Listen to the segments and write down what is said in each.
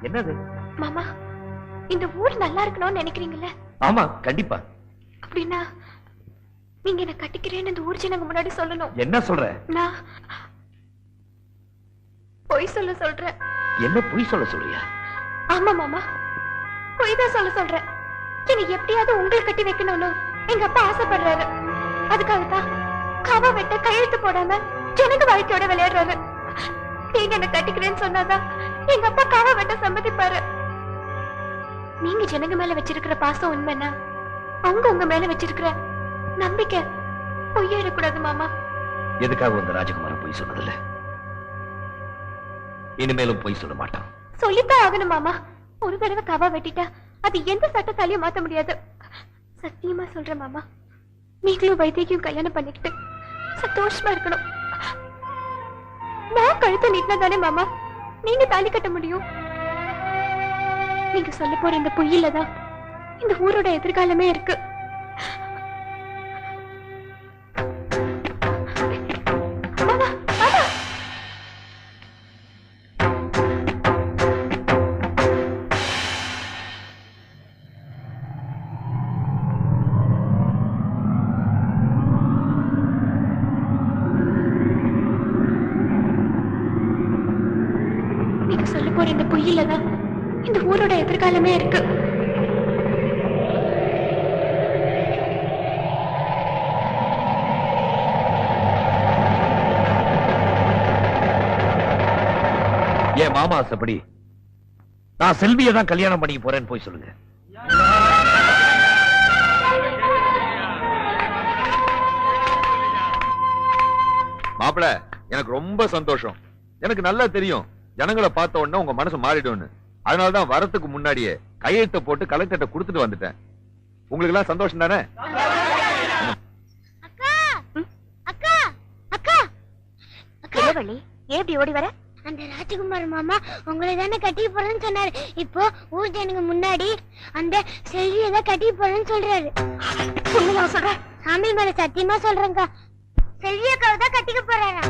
என்னது? மாமா, இந்த ஊர் நல்லா இருக்கணும்னு நினைக்கிறீங்கல்ல? ஆமா, கண்டிப்பா. அப்படின்னா நீங்க என்ன கட்டிக்கிறேன்னு இந்த ஊர் ஜனங்க முன்னாடி சொல்லணும். என்ன சொல்ற? நான் பொய் சொல்றேன். என்ன பொய் சொல்றியா? ஆமா மாமா, பொய் தான் சொல்றேன். என்னை எப்படியாவது உங்களுக்கு கட்டி வைக்கணும்னு எங்க அப்பா ஆசைப்படுறாரு. அதுக்காகத்தான் காவா வெட்ட கையெழுத்து போடாம ஜனங்க வாழ்க்கையோட விளையாடுறாரு. நீங்க என்ன கட்டிக்கிறேன்னு சொன்னாதான் எங்க அப்பா காவா வெட்ட சம்மதிப்பாரு. நீங்க ஜனங்க மேல வச்சிருக்கிற பாசம் உண்மைன்னா அவங்க உங்க மேல வச்சிருக்கிற நம்பிக்கை பொய்யாயிடக்கூடாது மாமா. எதுக்காக உங்க ராஜகுமாரன் பொய் சொன்னதில்ல? இனிமேலும் பொய் சொல்ல மாட்டான். சொல்லித்தான் ஆகணும் மாமா. ஒரு தடவை காவா வெட்டிட்டா அது எந்த சட்டத்தாலையும் மாத்த முடியாது. சத்தியமா சொல்றேன் மாமா, நீங்களும் வைத்தியத்தையும் கல்யாணம் பண்ணிக்கிட்டு சந்தோஷமா இருக்கணும். நான் கழுத்தை நீட்டினதானே மாமா நீங்க தாலி கட்ட முடியும். நீங்க சொல்ல போற இந்த பொய்யிலதான் இந்த ஊரோட எதிர்காலமே இருக்கு. மாமா, மாமா. நீங்க சொல்ல போற இந்த பொய்யிலதான் இந்த ஊரோட எதிர்காலமே இருக்கு. ஏன் மாமா ஆசைப்படி நான் செல்வியை தான் கல்யாணம் பண்ணி போறேன்னு போய் சொல்லுங்க. மாப்பிள, எனக்கு ரொம்ப சந்தோஷம். எனக்கு நல்லா தெரியும் ஜனங்களை பார்த்த உடனே உங்க மனசு மாறிடும்னு. அதனாலதான் வரத்துக்கு முன்னாடியே கையெழுத்த போட்டு கலெக்டர்ட்ட கொடுத்துட்டு வந்துட்டேன். உங்களுக்கு எல்லாம் சந்தோஷம் தானே? அக்கா அக்கா அக்கா அக்கா, எப்படி ஓடி வர? அந்த ராஜகுமார் மாமா உங்களை தானே கட்டி போறேன்னு சொன்னாரு. இப்போ ஊர் ஜனங்க முன்னாடி அந்த செல்வியை தான் கட்டி போறேன்னு சொல்றாரு. உண்மையா சொல்ற? சாமி மேல சத்தியமா சொல்றேங்கா, செல்வியக்காவை தான் கட்டிக்க போறாரா.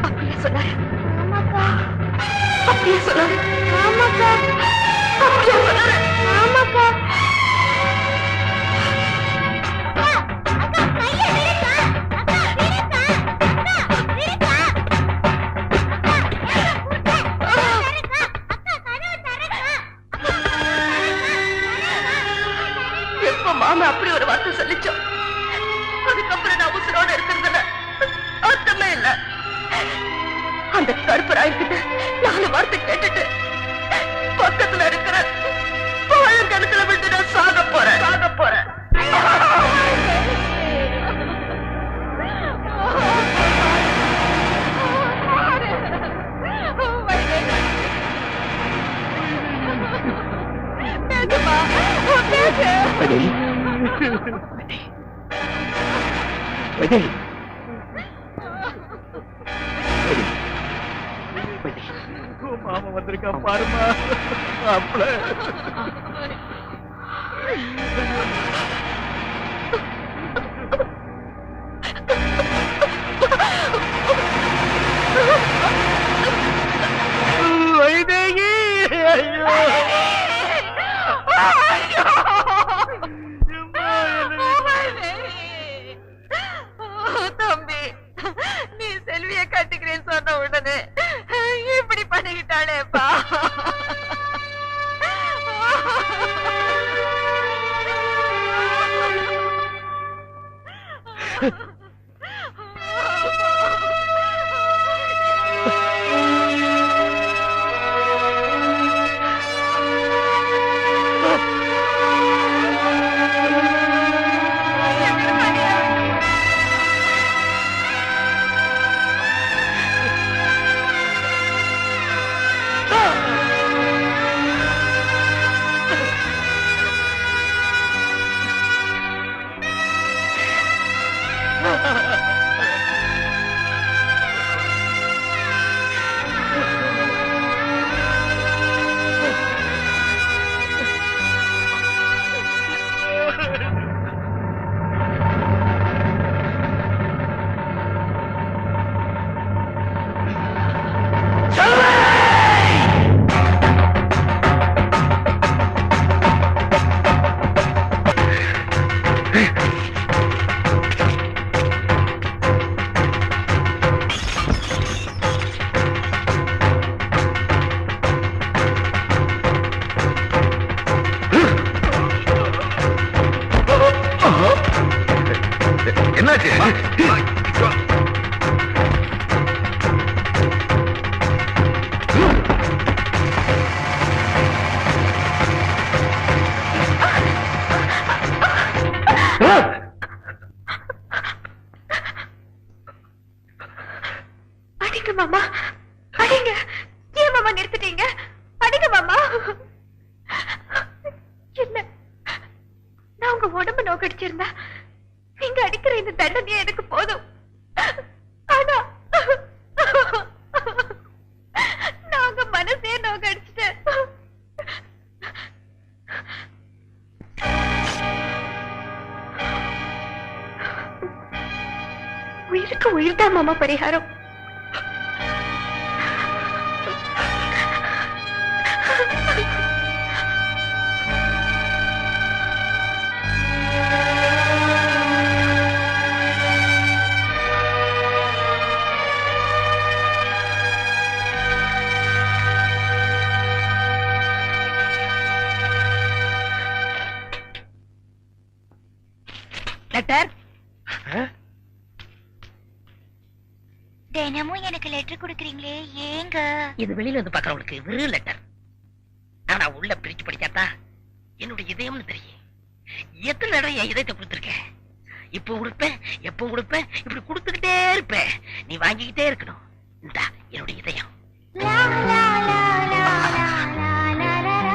அப்படியே சொன்னாரு. ஆமாக்கா, அப்படியே சொன்னாரு. ஆமாக்கா, அப்படியே சொன்னாரு. ஆமாக்கா. அக்கா, கையை விடுக்கா. அக்கா, விடுக்கா. அக்கா, விடுக்கா. அக்கா, கதவை தரக்கா. எப்ப மாமா அப்படி ஒரு வார்த்தை சொல்லிச்சோம், அதுக்கப்புறம் நான் உசுரோட இருக்கிறதுல அர்த்தமே இல்ல. அந்த கருப்பு ராய்கிட்ட 4 வார்த்தை கேட்டுட்டு பக்கத்துல இருக்கிற பழங்கணத்துல விட்டு நான் சாக போறேன். மாமா வந்திருக்கா பாருமா. மாப்பிள வைதேகி. தம்பி, நீ செல்விய கட்டிக்கிறேன்னு சொன்ன உடனே இப்படி பண்ணிக்கிட்டாளேப்பா. அடிங்க மாமா, அடிங்க. ஏன் மாமா நிறுத்திட்டீங்க? அடிங்க மாமா. இல்ல, நான் உங்க உடம்பு நோக்கடிச்சிருந்தா நீங்க அடிக்கிற இந்த தண்டனையே எனக்கு போதும். ஆனா நான் உங்க மனசே நோக்கடிச்சிட்டேன். உயிருக்கு உயிர்தான் மாமா பரிகாரம். லெட்டர் தினமும் எனக்கு லெட்டர் கொடுக்குறீங்களே, ஏங்க? இது வெளியில வந்து பாக்குறவங்களுக்கு வெறும் லெட்டர். ஆனா உள்ள பிரிச்சு படிச்சாத்தா என்னுடைய இதயம்னு தெரியும். எத்தனை தடவை என் இதயத்தை கொடுத்துருக்கேன். இப்போ கொடுப்பேன், எப்போ கொடுப்பேன், இப்படி கொடுத்துக்கிட்டே இருப்பேன். நீ வாங்கிக்கிட்டே இருக்கணும். இந்தா என்னுடைய இதயம். லா, லா, லா, லா, லா, லா, லா, லா, லா,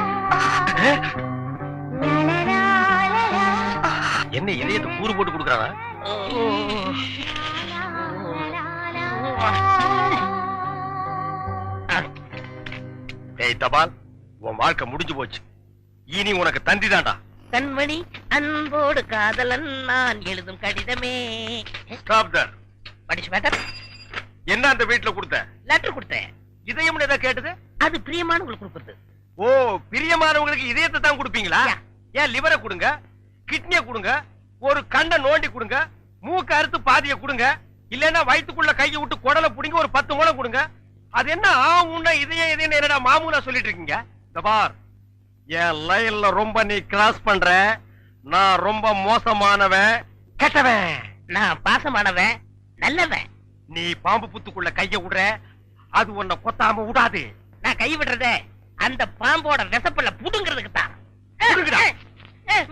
லா, லா. என்ன இதயத்தை கூறு போட்டு கொடுக்கறானா? ஏய் தபால், உன் வாழ்க்கை முடிஞ்சு போச்சு. இனி உனக்கு தந்தி தான்டா. கண்மணி அன்போடு காதலன் நான் எழுதும் கடிதமே. ஸ்டாப் தர். படிச்சு மேட்டர். என்ன அந்த வீட்டுல கொடுத்த? லெட்டர் கொடுத்தேன். இதயம்னு ஏதோ கேட்டது? அது பிரியமானவங்களுக்கு கொடுக்குறது. ஓ, பிரியமானவங்களுக்கு இதயத்தை தான் கொடுப்பீங்களா? யா. ஏன் லிவரை கொடுங்க, கிட்னியை கொடுங்க, ஒரு கண்ணை நோண்டி கொடுங்க, மூக்க அறுத்து பாதியை கொடுங்க, இல்லன்னா வயித்துக்குள்ள கையை விட்டு குடலை புடிங்க ஒரு 10 முழம் கொடுங்க. அது என்ன உன்ன இதயம் இதயம் என்னடா மாமூலா சொல்லிட்டு இருக்கீங்க? இந்த பார், என் லைன்ல ரொம்ப நீ கிராஸ் பண்ற. நான் ரொம்ப மோசமானவன், கெட்டவன். நான் பாசமானவன், நல்லவன். நீ பாம்பு புத்துக்குள்ள கைய விடுற, அது உன்னை கொத்தாம விடாது. நான் கை விடுறதே அந்த பாம்போட விசப்பல்ல புடுங்கிறதுக்கு தான். புடுங்குடா.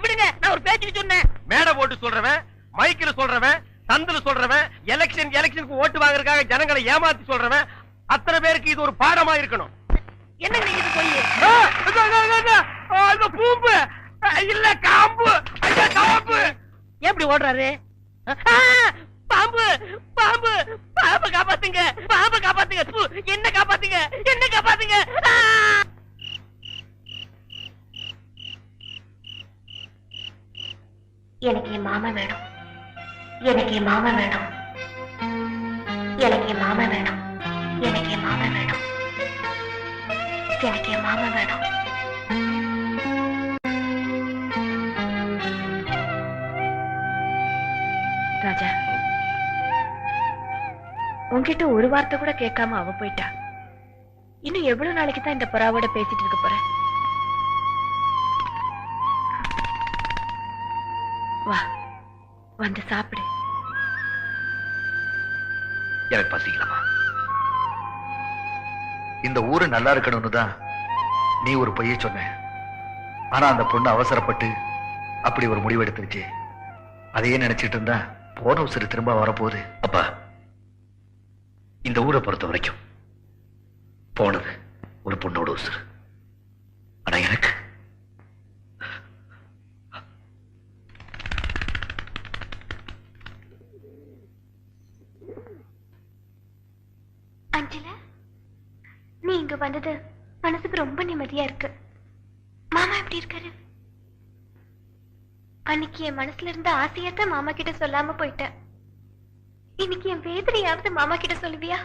விடுங்க, நான் ஒரு பேச்சுக்கு சொன்னேன். மேடை போட்டு சொல்றவன், மைக்கில சொல்றவன், சந்தில சொல்றவன், எலெக்ஷனுக்கு ஓட்டு வாங்குறதுக்காக ஜனங்களை ஏமாத்தி சொல்றவன், அத்தனை பேருக்கு இது ஒரு பாடமா இருக்கணும். என்ன நீங்க இது போய் அந்த பூம்பு இல்ல காம்பு, ஐயா காம்பு. எப்படி ஓடுறாரு? பாம்பு பாம்பு பாம்பு காப்பாத்துங்க, பாம்பு காப்பாத்துங்க. தூ, என்ன காப்பாத்துங்க, என்ன காப்பாத்துங்க. எனக்கு என் மாமா வேணும், எனக்கு என் மாமா வேணும், எனக்கு என் மாமா வேணும், எனக்கு என் மாமா வேணும், எனக்கு என் மாமா வேணும். ராஜா, உன்கிட்ட ஒரு வார்த்தை கூட கேட்காம அவ போயிட்டா. இன்னும் எவ்வளவு நாளைக்கு தான் இந்த பராவோட பேசிட்டு இருக்க போற? வா, வந்து சாப்பிடு. எனக்கு பசிக்கலாமா? இந்த ஊரு நல்லா இருக்கணும்னு தான் நீ ஒரு பொய்ய சொன்ன. ஆனா அந்த பொண்ணு அவசரப்பட்டு அப்படி ஒரு முடிவு எடுத்துருச்சு. அதையே நினைச்சிட்டு இருந்தா போன உசுறு திரும்ப வரப்போகுது. அப்பா, இந்த ஊரை பொறுத்த வரைக்கும் போனது ஒரு பொண்ணோட உசுறு. ஆனா எனக்கு அஞ்சல, நீ இங்க வந்தது மனசுக்கு ரொம்ப நிம்மதியா இருக்கு. மாமா எப்படி இருக்காரு? அன்னைக்கு என் மனசுல இருந்த ஆசையத்தான் மாமா கிட்ட சொல்லாம போயிட்டேன். இன்னைக்கு என் வேதனையாவது மாமா கிட்ட சொல்லுவியா?